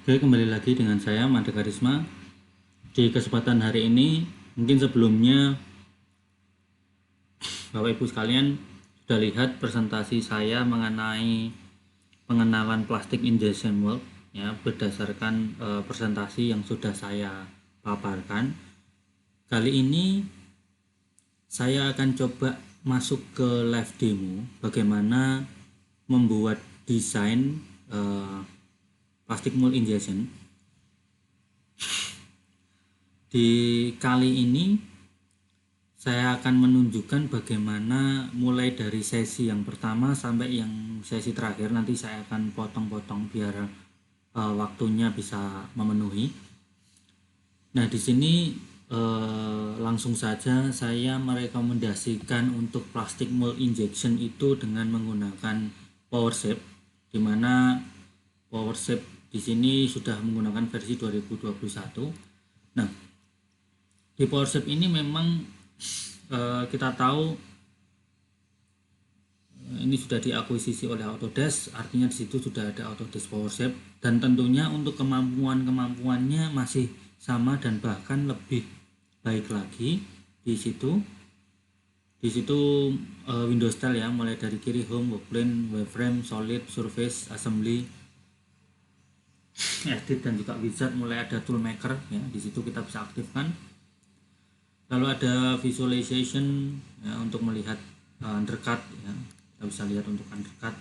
Oke, kembali lagi dengan saya Made Karisma. Di kesempatan hari ini, mungkin sebelumnya Bapak Ibu sekalian sudah lihat presentasi saya mengenai pengenalan plastik injection mold ya, berdasarkan presentasi yang sudah saya paparkan. Kali ini saya akan coba masuk ke live demo bagaimana membuat desain plastik mold injection. Di kali ini saya akan menunjukkan bagaimana mulai dari sesi yang pertama sampai yang sesi terakhir. Nanti saya akan potong-potong biar waktunya bisa memenuhi. Nah, di sini langsung saja saya merekomendasikan untuk plastic mold injection itu dengan menggunakan PowerShape, di mana PowerShape di sini sudah menggunakan versi 2021. Nah, di PowerShape ini memang kita tahu ini sudah diakuisisi oleh Autodesk, artinya di situ sudah ada Autodesk PowerShape, dan tentunya untuk kemampuannya masih sama dan bahkan lebih baik lagi di situ. Di situ Windows Style ya, mulai dari kiri Home, Workplane, Wireframe, Solid, Surface, Assembly, Edit, dan juga Wizard. Mulai ada Toolmaker ya, di situ kita bisa aktifkan. Lalu ada visualization ya, untuk melihat undercut ya. Kita bisa lihat untuk undercut,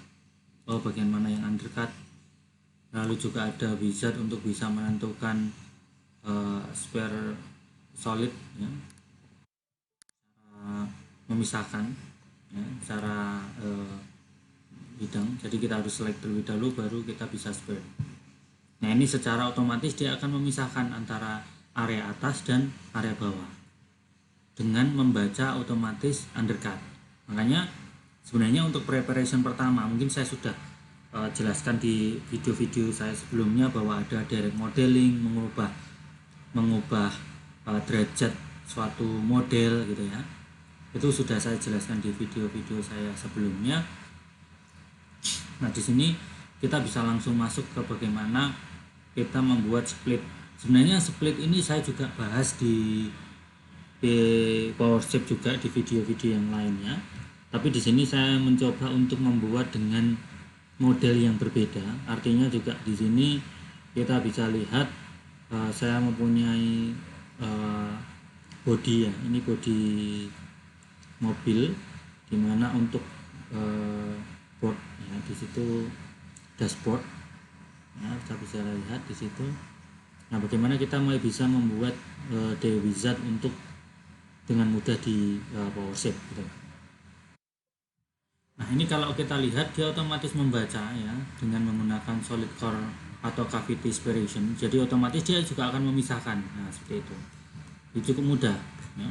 bagian mana yang undercut. Lalu juga ada wizard untuk bisa menentukan spare solid ya, memisahkan ya, cara bidang. Jadi kita harus select terlebih dahulu baru kita bisa spare. Nah, ini secara otomatis dia akan memisahkan antara area atas dan area bawah dengan membaca otomatis undercut. Makanya sebenarnya untuk preparation pertama mungkin saya sudah jelaskan di video-video saya sebelumnya bahwa ada direct modeling, mengubah derajat suatu model gitu ya. Itu sudah saya jelaskan di video-video saya sebelumnya. Nah, di sini kita bisa langsung masuk ke bagaimana kita membuat split. Sebenarnya split ini saya juga bahas di PowerShape juga di video-video yang lainnya. Tapi di sini saya mencoba untuk membuat dengan model yang berbeda. Artinya juga di sini kita bisa lihat saya mempunyai body ya. Ini body mobil, dimana untuk board ya, di situ dashboard. Ya, kita bisa lihat di situ. Nah, bagaimana kita mulai bisa membuat Wizard untuk dengan mudah di PowerShape gitu. Nah, ini kalau kita lihat dia otomatis membaca ya dengan menggunakan solid core atau cavity separation. Jadi otomatis dia juga akan memisahkan. Nah, seperti itu. Itu cukup mudah ya.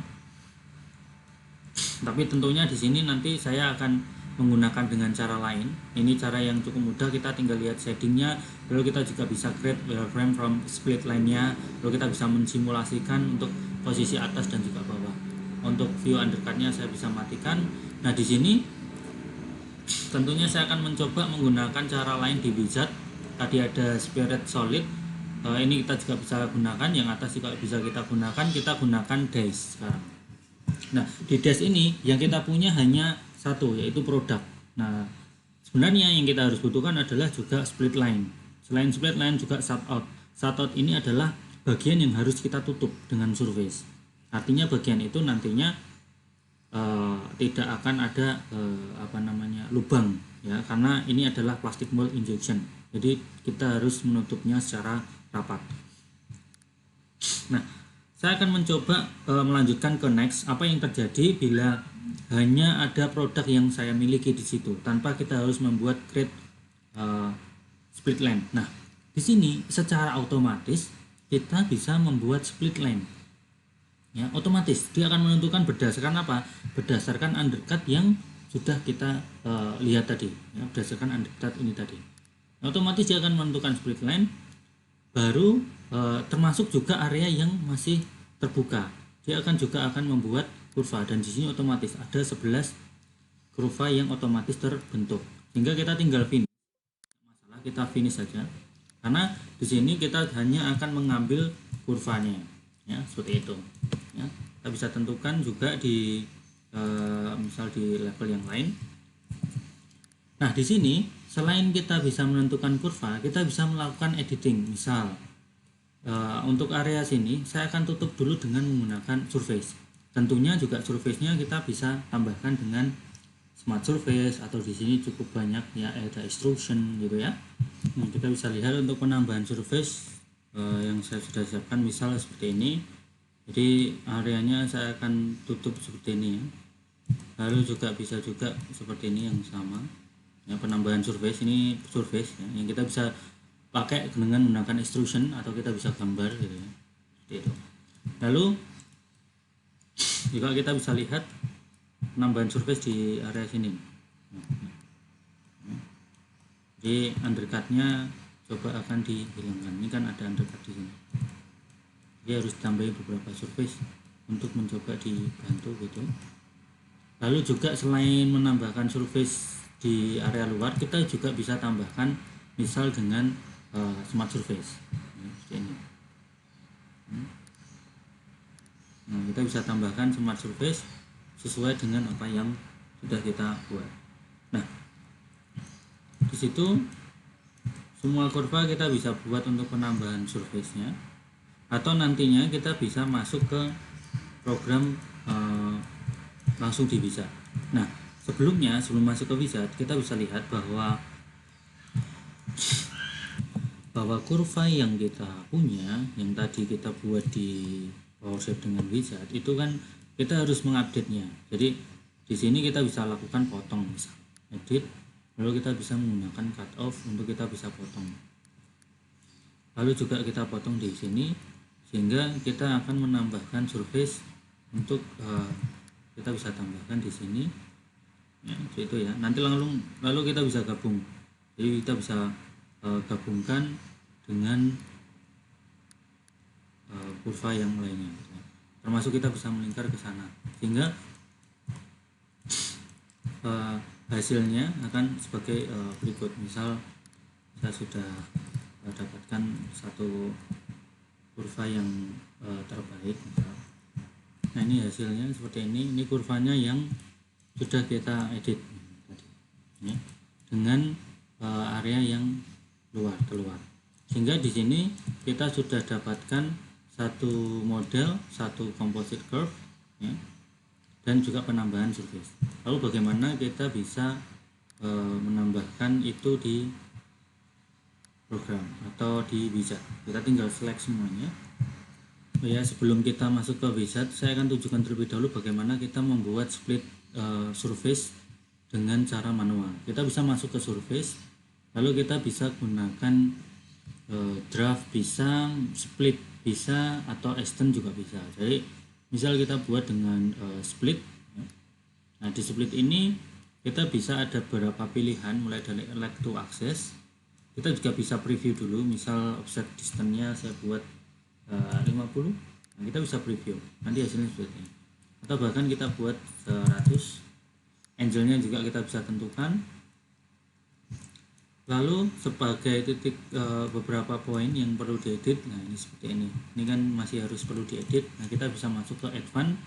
Tapi tentunya di sini nanti saya akan menggunakan dengan cara lain. Ini cara yang cukup mudah, kita tinggal lihat shadingnya, lalu kita juga bisa create wireframe from split line-nya, lalu kita bisa mensimulasikan untuk posisi atas dan juga bawah. Untuk view undercut-nya saya bisa matikan. Nah, di sini tentunya saya akan mencoba menggunakan cara lain di wizard. Tadi ada spirit solid, ini kita juga bisa gunakan, yang atas juga bisa kita gunakan. Kita gunakan dash sekarang. Nah, di dash ini yang kita punya hanya satu, yaitu produk. Nah, sebenarnya yang kita harus butuhkan adalah juga split line. Selain split line juga shut out. Shut out ini adalah bagian yang harus kita tutup dengan surface. Artinya bagian itu nantinya tidak akan ada lubang ya, karena ini adalah plastic mold injection. Jadi kita harus menutupnya secara rapat. Nah, saya akan mencoba melanjutkan ke next. Apa yang terjadi bila hanya ada produk yang saya miliki di situ tanpa kita harus membuat create split line. Nah, di sini secara otomatis kita bisa membuat split line. Ya, otomatis dia akan menentukan berdasarkan apa? Berdasarkan undercut yang sudah kita lihat tadi ya, berdasarkan undercut ini tadi. Otomatis dia akan menentukan split line, baru termasuk juga area yang masih terbuka. Dia juga akan membuat kurva, dan di sini otomatis ada 11 kurva yang otomatis terbentuk. Sehingga kita tinggal finish. Masalah, kita finish saja. karena di sini kita hanya akan mengambil kurvanya ya, seperti itu ya. Kita bisa tentukan juga di misal di level yang lain. Nah, di sini selain kita bisa menentukan kurva, kita bisa melakukan editing. Misal untuk area sini saya akan tutup dulu dengan menggunakan surface. Tentunya juga surface-nya kita bisa tambahkan dengan smart surface, atau di sini cukup banyak ya, ada extrusion gitu ya. Nah, kita bisa lihat untuk penambahan surface yang saya sudah siapkan misal seperti ini. Jadi areanya saya akan tutup seperti ini ya. Lalu juga bisa juga seperti ini yang sama ya, penambahan surface. Ini surface ya, yang kita bisa pakai dengan menggunakan extrusion atau kita bisa gambar gitu ya, seperti itu. Lalu juga kita bisa lihat penambahan surface di area sini. Jadi undercutnya coba akan dihilangkan. Ini kan ada undercut di sini. Jadi harus tambahin beberapa surface untuk mencoba dibantu gitu. Lalu juga selain menambahkan surface di area luar, kita juga bisa tambahkan misal dengan smart surface seperti ini. Nah, kita bisa tambahkan smart surface sesuai dengan apa yang sudah kita buat. Nah, di situ semua kurva kita bisa buat untuk penambahan surface-nya, atau nantinya kita bisa masuk ke program langsung di Wizard. Nah, sebelum masuk ke Wizard, kita bisa lihat bahwa kurva yang kita punya, yang tadi kita buat di PowerShape dengan Wizard, itu kan kita harus mengupdate-nya. Jadi di sini kita bisa lakukan potong, misal edit, lalu kita bisa menggunakan cut off untuk kita bisa potong. Lalu juga kita potong di sini sehingga kita akan menambahkan surface untuk kita bisa tambahkan di sini ya, itu ya. Nanti lalu kita bisa gabung. Jadi kita bisa gabungkan dengan kurva yang lainnya ya. Termasuk kita bisa melingkar ke sana sehingga hasilnya akan sebagai berikut. Misal saya sudah dapatkan satu kurva yang terbaik misal. Nah, ini hasilnya seperti ini. Ini kurvanya yang sudah kita edit ya, dengan area yang keluar. Sehingga di sini kita sudah dapatkan satu model, satu composite curve ya, dan juga penambahan surface. Lalu bagaimana kita bisa menambahkan itu di program atau di Wizard? Kita tinggal select semuanya. Ya, sebelum kita masuk ke Wizard, saya akan tunjukkan terlebih dahulu bagaimana kita membuat split surface dengan cara manual. Kita bisa masuk ke surface, lalu kita bisa gunakan draft bisa, split bisa, atau extend juga bisa. Jadi misal kita buat dengan split. Nah, di split ini kita bisa ada beberapa pilihan mulai dari elect to access. Kita juga bisa preview dulu, misal offset distance-nya saya buat 50. Nah, kita bisa preview nanti hasilnya seperti ini, atau bahkan kita buat 100. Angle-nya juga kita bisa tentukan. Lalu sebagai titik beberapa poin yang perlu diedit. Nah, ini seperti ini kan masih harus perlu diedit. Nah, kita bisa masuk ke advance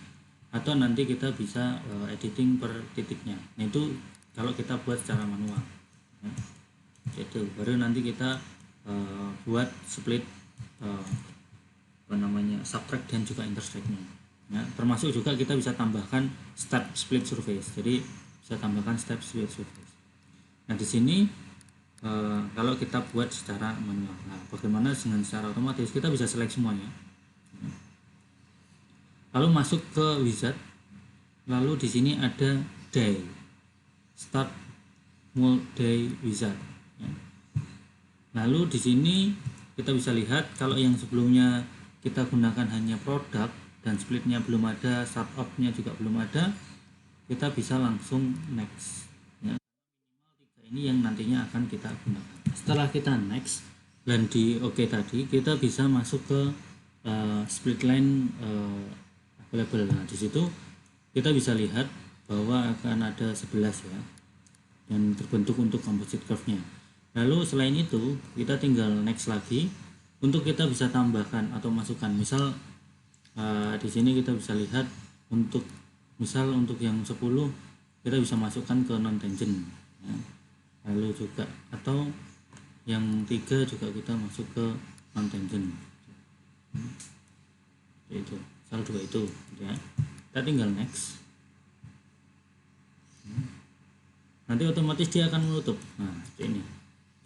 atau nanti kita bisa editing per titiknya. Nah, itu kalau kita buat secara manual ya. Itu baru nanti kita buat split subtract dan juga intersect-nya ya. Termasuk juga kita bisa tambahkan step split surface. Jadi bisa tambahkan step split surface. Nah, di sini kalau kita buat secara manual. Nah, bagaimana dengan secara otomatis? Kita bisa select semuanya. Lalu masuk ke Wizard. Lalu di sini ada day, start mold day Wizard ya. Lalu di sini kita bisa lihat kalau yang sebelumnya kita gunakan hanya produk dan splitnya belum ada, startup-nya juga belum ada, kita bisa langsung next ya. Minimal 3 ini yang nantinya akan kita gunakan. Setelah kita next dan di OK tadi, kita bisa masuk ke split line available. Nah, di situ kita bisa lihat bahwa akan ada 11 ya, yang terbentuk untuk composite curve-nya. Lalu selain itu kita tinggal next lagi untuk kita bisa tambahkan atau masukkan. Misal di sini kita bisa lihat untuk yang 10 kita bisa masukkan ke non tangent ya. Lalu juga atau yang 3 juga kita masuk ke non tangent itu misal 2 itu ya. Kita tinggal next, nanti otomatis dia akan menutup. Nah seperti ini,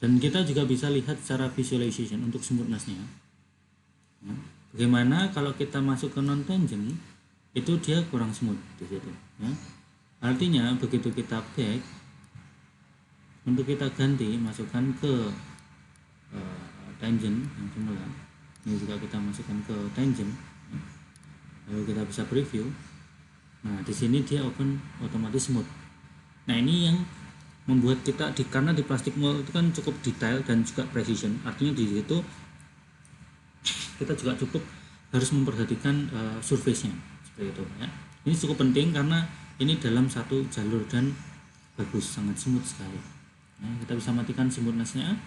dan kita juga bisa lihat secara visualization untuk smoothness-nya ya. Bagaimana kalau kita masuk ke non tangent itu dia kurang smooth di situ ya. Artinya begitu kita back, untuk kita ganti masukkan ke tangent yang semula, ini juga kita masukkan ke tangent ya. Lalu kita bisa preview. Nah di sini dia open otomatis smooth. Nah ini yang membuat kita karena di plastik mold itu kan cukup detail dan juga precision, artinya di situ kita juga cukup harus memperhatikan surface-nya seperti itu ya. Ini cukup penting karena ini dalam satu jalur dan bagus, sangat smooth sekali ya. Kita bisa matikan smoothness-nya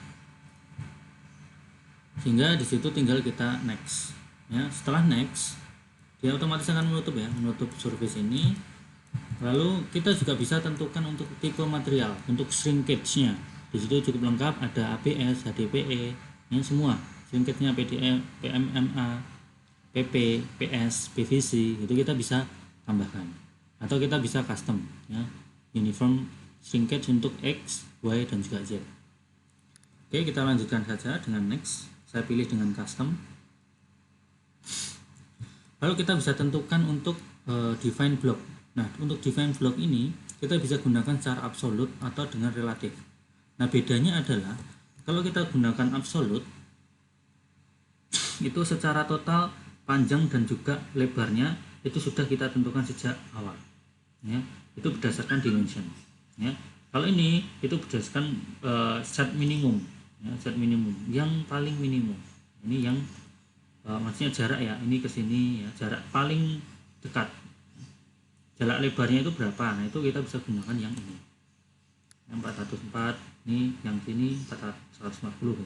sehingga di situ tinggal kita next ya. Setelah next dia otomatis akan menutup ya, menutup surface ini. Lalu kita juga bisa tentukan untuk tipe material, untuk shrinkage-nya. Di situ cukup lengkap, ada ABS, HDPE, ya semua. Shrinkage-nya PDE, PMMA, PP, PS, PVC, itu kita bisa tambahkan. Atau kita bisa custom ya. Uniform shrinkage untuk X, Y dan juga Z. Oke, kita lanjutkan saja dengan next. Saya pilih dengan custom. Lalu kita bisa tentukan untuk define block. Nah, untuk define block ini kita bisa gunakan secara absolut atau dengan relatif. Nah, bedanya adalah kalau kita gunakan absolut itu secara total panjang dan juga lebarnya itu sudah kita tentukan sejak awal. Ya, itu berdasarkan dimension. Ya. Kalau ini itu berdasarkan set minimum, ya, set minimum yang paling minimum. Ini yang maksudnya jarak ya, ini ke sini ya, jarak paling dekat. Jarak lebarnya itu berapa? Nah, itu kita bisa gunakan yang ini. Yang 404, ini yang sini 450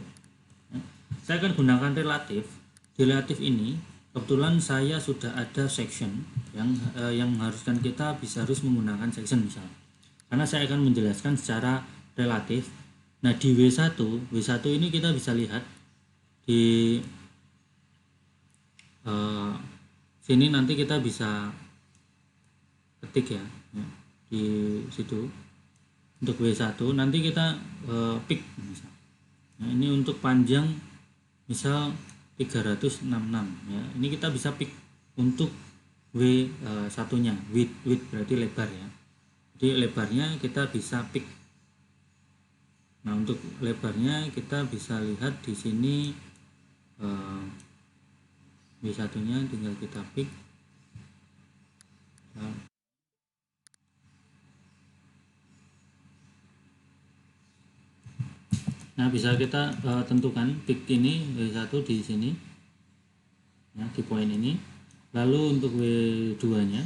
ya. Saya akan gunakan relatif. Di relatif ini kebetulan saya sudah ada section yang mengharuskan kita harus menggunakan section misal. Karena saya akan menjelaskan secara relatif. Nah, di W1 ini kita bisa lihat di sini nanti kita bisa ketik ya, di situ untuk W1 nanti kita pick misal. Nah, ini untuk panjang misal 366 ya. Ini kita bisa pick untuk W1 nya, width berarti lebar ya. Jadi lebarnya kita bisa pick. Nah, untuk lebarnya kita bisa lihat di sini W1 nya tinggal kita pick. Nah, bisa kita tentukan pick ini W1 di sini ya, di poin ini. Lalu untuk W2 nya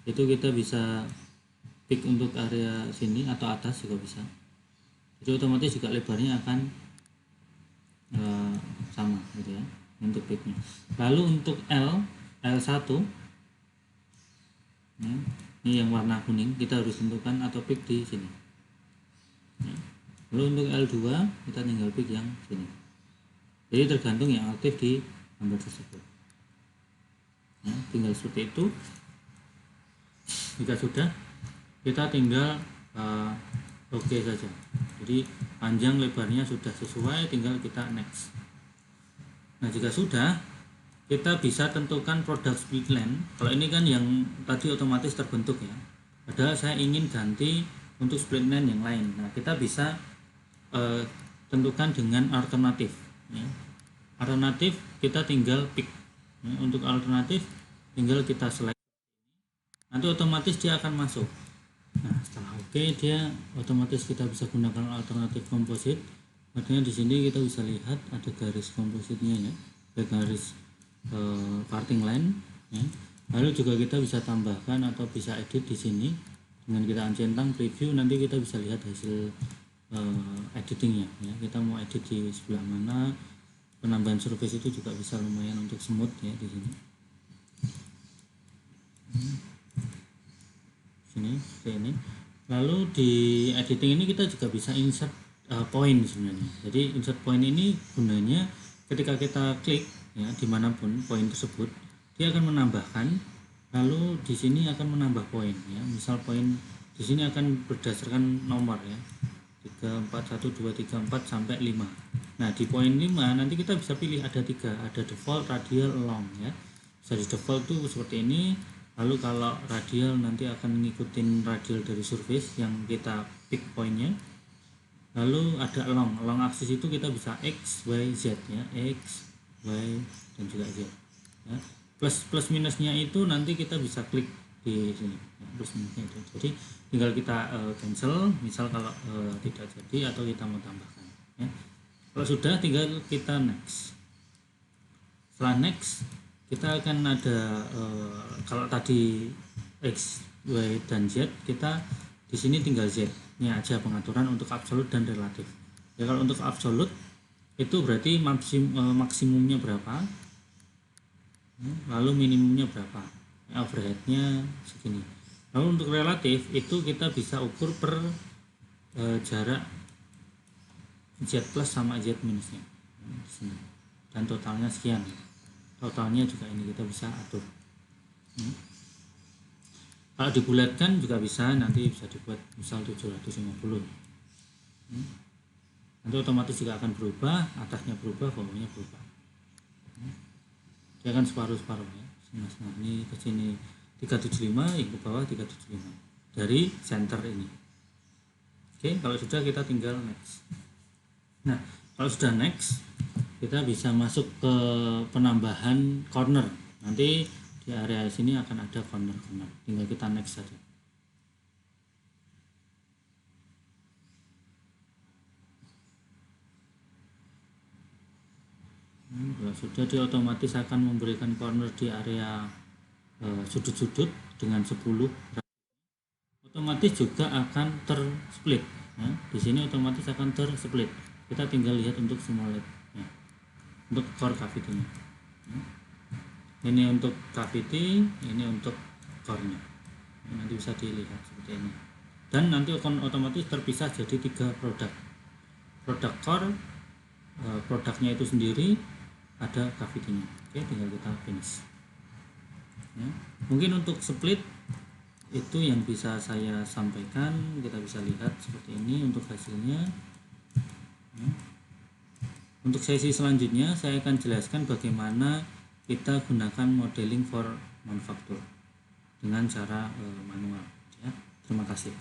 itu kita bisa pick untuk area sini atau atas juga bisa. Jadi otomatis juga lebarnya akan sama gitu ya untuk picknya. Lalu untuk L1 ya, ini yang warna kuning kita harus tentukan atau pick di sini ya. Lalu untuk L2 kita tinggal pick yang sini. Jadi tergantung yang aktif di gambar tersebut ya, tinggal seperti itu. Jika sudah, kita tinggal oke saja. Jadi panjang lebarnya sudah sesuai, tinggal kita next. Nah, jika sudah, kita bisa tentukan product split line. Kalau ini kan yang tadi otomatis terbentuk ya, padahal saya ingin ganti untuk split line yang lain. Nah, kita bisa tentukan dengan alternatif ya. Alternatif kita tinggal pick ya. Untuk alternatif tinggal kita select, nanti otomatis dia akan masuk. Nah, setelah oke, dia otomatis kita bisa gunakan alternatif komposit. Artinya di sini kita bisa lihat ada garis kompositnya ya, ada garis parting line ya. Lalu juga kita bisa tambahkan atau bisa edit di sini dengan kita uncentang preview, nanti kita bisa lihat hasil editingnya ya. Kita mau edit di sebelah mana, penambahan surface itu juga bisa lumayan untuk smooth ya di sini. Sini seperti ini. Lalu di editing ini kita juga bisa insert point sebenarnya. Jadi insert point ini gunanya ketika kita klik ya dimanapun poin tersebut, dia akan menambahkan, lalu di sini akan menambah poin ya. Misal poin di sini akan berdasarkan nomor ya, 3 4 1 2 3 4 sampai 5. Nah di poin 5 nanti kita bisa pilih ada 3, ada default, radial, long ya. Bisa di default tuh seperti ini. Lalu kalau radial nanti akan ngikutin radial dari surface yang kita pick poinnya. Lalu ada long axis itu kita bisa x, y, z ya, x, y, dan juga z ya. Plus minusnya itu nanti kita bisa klik di sini ya, plus minusnya itu. Jadi tinggal kita cancel misal kalau tidak jadi atau kita mau tambahkan ya. Kalau sudah tinggal kita next. Setelah next kita akan ada kalau tadi x, y, dan z, kita di sini tinggal z nya aja pengaturan untuk absolut dan relatif ya. Kalau untuk absolut itu berarti maksimumnya berapa, lalu minimumnya berapa, overheadnya segini. Lalu untuk relatif itu kita bisa ukur per jarak z plus sama z minusnya di sini, dan totalnya sekian. Totalnya juga ini kita bisa atur. Kalau dibulatkan juga bisa, nanti bisa dibuat misal 750. Nanti otomatis juga akan berubah, atasnya berubah, bawahnya berubah. Dia akan separuh-separuh ya. Nah, ini ke sini 375, yang ke bawah 375 dari center ini. Oke, kalau sudah kita tinggal next. Nah, kalau sudah next, kita bisa masuk ke penambahan corner. Nanti di area sini akan ada corner, tinggal kita next saja. Sudah, dia otomatis akan memberikan corner di area sudut-sudut dengan 10. Otomatis juga akan tersplit ya. Di sini otomatis akan tersplit. Kita tinggal lihat untuk semua LED ya, untuk core cavity-nya. Ini untuk cavity, ini untuk core-nya. Nanti bisa dilihat seperti ini. Dan nanti akan otomatis terpisah jadi 3 produk. Produk core, produknya itu sendiri, ada cavity-nya. Oke, tinggal kita finish. Ya. Mungkin untuk split itu yang bisa saya sampaikan. Kita bisa lihat seperti ini untuk hasilnya ya. Untuk sesi selanjutnya saya akan jelaskan bagaimana kita gunakan modeling for manufacture dengan cara manual ya. Terima kasih.